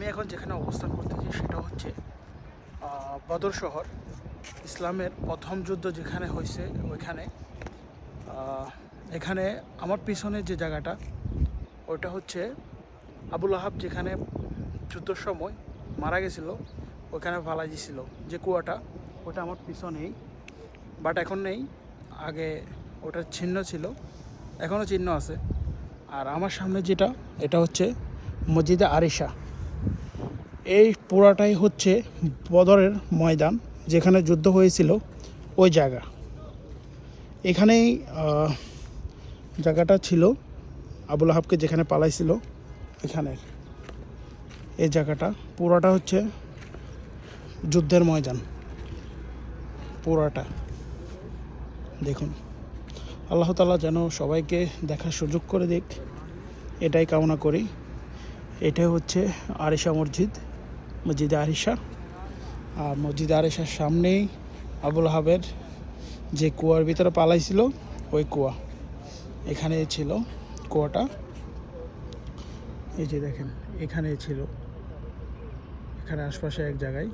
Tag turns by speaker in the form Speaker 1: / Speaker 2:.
Speaker 1: আমি এখন যেখানে অবস্থান করতেছি সেটা হচ্ছে বদর শহর। ইসলামের প্রথম যুদ্ধ যেখানে হয়েছে ওইখানে। এখানে আমার পিছনে যে জায়গাটা ওটা হচ্ছে আবুল আহাব যেখানে যুদ্ধের সময় মারা গেছিল ওখানে ফালাই দিয়েছিল যে কুয়াটা, ওটা আমার পিছনেই, বাট এখন নেই। আগে ওটার চিহ্ন ছিল, এখনও চিহ্ন আছে। আর আমার সামনে যেটা, এটা হচ্ছে মসজিদে আরিশা। এই পুরাটাই হচ্ছে বদরের ময়দান, যেখানে যুদ্ধ হয়েছিল ওই জায়গা। এখানেই জায়গাটা ছিল আবুল আহাবকে যেখানে পালাইছিল এখানের। এই জায়গাটা পুরাটা হচ্ছে যুদ্ধের ময়দান, পুরাটা দেখুন। আল্লাহ তাআলা যেন সবাইকে দেখার সুযোগ করে দিক, এটাই কামনা করি। এটাই হচ্ছে আরিশা মসজিদ, মসজিদে আরিশা। আর মসজিদে আরিশার সামনেই আবুল আহাবের যে কুয়ার ভিতরে পালাইছিল ওই কুয়া, এখানে ছিল কুয়াটা। এই যে দেখেন, এখানে ছিল, এখানে আশপাশে এক জায়গায়